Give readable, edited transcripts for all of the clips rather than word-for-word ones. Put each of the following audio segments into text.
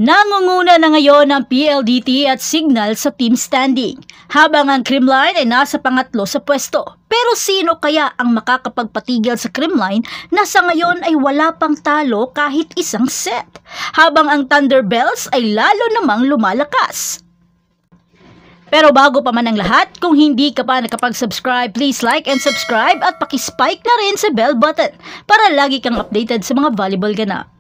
Nangunguna na ngayon ang PLDT at Signal sa team standing, habang ang Creamline ay nasa pangatlo sa pwesto. Pero sino kaya ang makakapagpatigil sa Creamline na sa ngayon ay wala pang talo kahit isang set, habang ang Thunderbells ay lalo namang lumalakas? Pero bago pa man ang lahat, kung hindi ka pa nakapag-subscribe, please like and subscribe at pakispike na rin sa bell button para lagi kang updated sa mga volleyball ganap.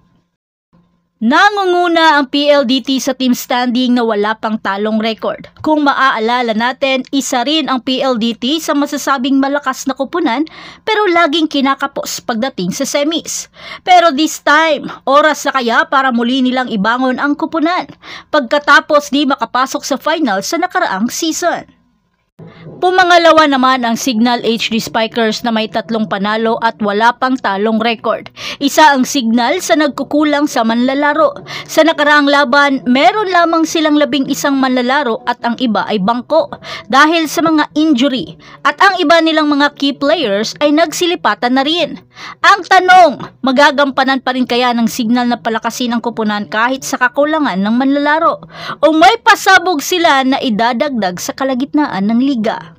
Nangunguna ang PLDT sa team standing na wala pang talong record. Kung maaalala natin, isa rin ang PLDT sa masasabing malakas na kupunan pero laging kinakapos pagdating sa semis. Pero this time, oras na kaya para muli nilang ibangon ang kupunan pagkatapos di makapasok sa final sa nakaraang season. Pumangalawa naman ang Signal HD Spikers na may 3 panalo at wala pang talong record. Isa ang Signal sa nagkukulang sa manlalaro. Sa nakaraang laban, meron lamang silang 11 manlalaro at ang iba ay bangko dahil sa mga injury. At ang iba nilang mga key players ay nagsilipatan na rin. Ang tanong, magagampanan pa rin kaya ng Signal na palakasin ang kupunan kahit sa kakulangan ng manlalaro? O may pasabog sila na idadagdag sa kalagitnaan ng liga?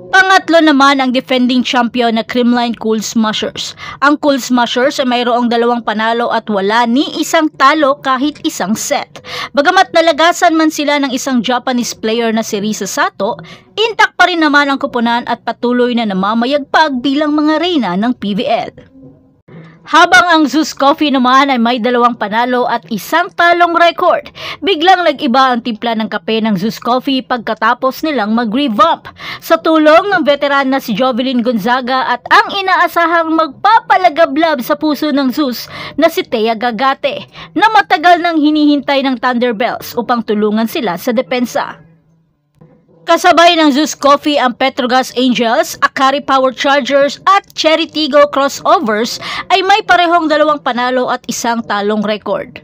Pangatlo naman ang defending champion na Creamline Cool Smashers. Ang Cool Smashers ay mayroong 2 panalo at wala ni isang talo kahit isang set. Bagamat nalagasan man sila ng isang Japanese player na si Risa Sato, intact pa rin naman ang kupunan at patuloy na namamayagpag bilang mga reyna ng PVL. Habang ang Zeus Coffee naman ay may 2 panalo at isang talong record, biglang nag-iba ang timpla ng kape ng Zeus Coffee pagkatapos nilang mag-revamp. Sa tulong ng veteran na si Jovelyn Gonzaga at ang inaasahang magpapalagablab sa puso ng Zeus na si Thea Gagate, na matagal nang hinihintay ng Thunderbells upang tulungan sila sa depensa. Kasabay ng Zeus Coffee ang Petrogas Angels, Akari Power Chargers at Cherry Tigo Crossovers ay may parehong 2 panalo at isang talong record.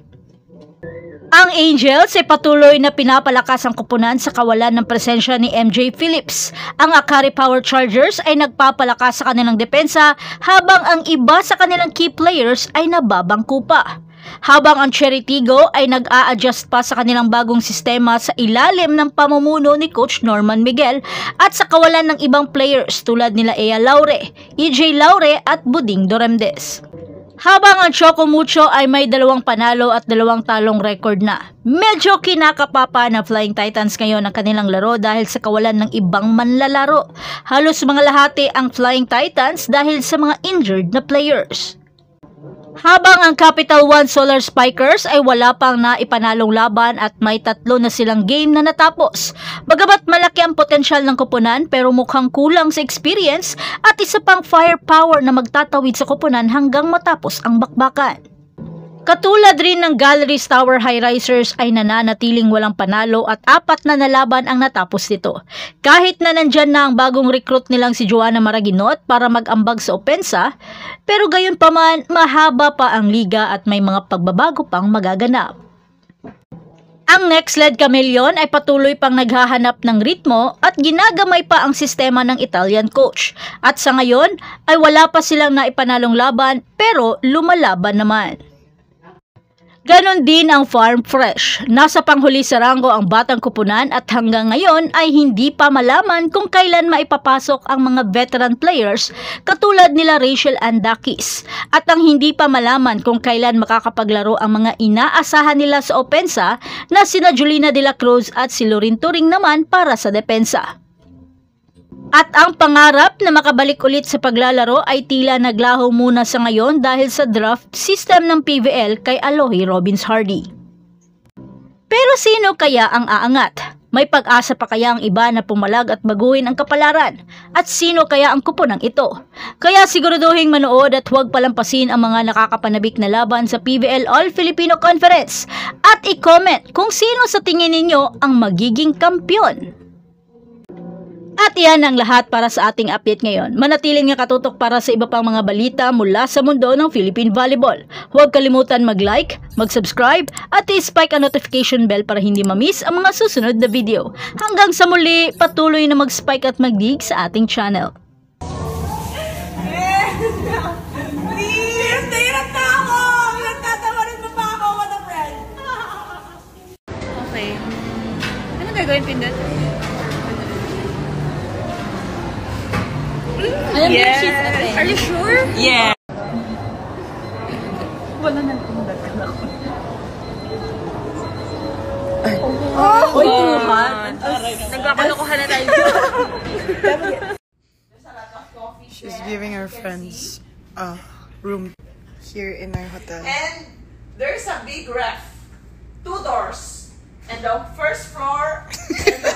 Ang Angels ay patuloy na pinapalakas ang kupunan sa kawalan ng presensya ni MJ Phillips. Ang Akari Power Chargers ay nagpapalakas sa kanilang depensa habang ang iba sa kanilang key players ay nababangko pa. Habang ang Cherry Tigo ay nag-a-adjust pa sa kanilang bagong sistema sa ilalim ng pamumuno ni Coach Norman Miguel at sa kawalan ng ibang players tulad nila Ea Laure, EJ Laure at Buding Doremdes. Habang ang Choco Mucho ay may 2 panalo at 2 talong record na. Medyo kinakapapa na Flying Titans ngayon ang kanilang laro dahil sa kawalan ng ibang manlalaro. Halos mga lahati ang Flying Titans dahil sa mga injured na players. Habang ang Capital One Solar Spikers ay wala pang naipanalong laban at may 3 na silang game na natapos. Bagamat malaki ang potensyal ng kupunan pero mukhang kulang sa experience at isa pang firepower na magtatawid sa kupunan hanggang matapos ang bakbakan. Katulad rin ng Galleries Tower High Risers ay nananatiling walang panalo at 4 na laban ang natapos nito. Kahit na nandyan na ang bagong recruit nilang si Joanna Maraginot para mag-ambag sa opensa, pero gayon pa man mahaba pa ang liga at may mga pagbabago pang magaganap. Ang Next Led Chameleon ay patuloy pang naghahanap ng ritmo at ginagamay pa ang sistema ng Italian coach. At sa ngayon ay wala pa silang naipanalong laban pero lumalaban naman. Ganon din ang Farm Fresh. Nasa panghuli sa ranggo ang Batang Kupunan at hanggang ngayon ay hindi pa malaman kung kailan maipapasok ang mga veteran players katulad nila Rachel Andakis. At ang hindi pa malaman kung kailan makakapaglaro ang mga inaasahan nila sa opensa na sina Julina de la Cruz at si Lorin Turing naman para sa depensa. At ang pangarap na makabalik ulit sa paglalaro ay tila naglaho muna sa ngayon dahil sa draft system ng PVL kay Aloy Robbins Hardy. Pero sino kaya ang aangat? May pag-asa pa kaya ang iba na pumalag at baguhin ang kapalaran? At sino kaya ang kupunang ito? Kaya siguraduhin manood at huwag palampasin ang mga nakakapanabik na laban sa PVL All-Filipino Conference. At i-comment kung sino sa tingin ninyo ang magiging kampyon. At iyan ang lahat para sa ating update ngayon. Manatiling nga katutok para sa iba pang mga balita mula sa mundo ng Philippine Volleyball. Huwag kalimutan mag-like, mag-subscribe at i-spike ang notification bell para hindi ma-miss ang mga susunod na video. Hanggang sa muli, patuloy na mag-spike at mag-dig sa ating channel. Please! Hirap na ako! Nagtatawarin mo pa ako, what a friend! gagawin pindot? Yes. Are you sure? Yeah. Wala nang pindot ka na. Oh, too hot. Nagkakalokohan na tayo. She's giving her friends a room here in our hotel. And there's a big ref. 2 doors. And the first floor and the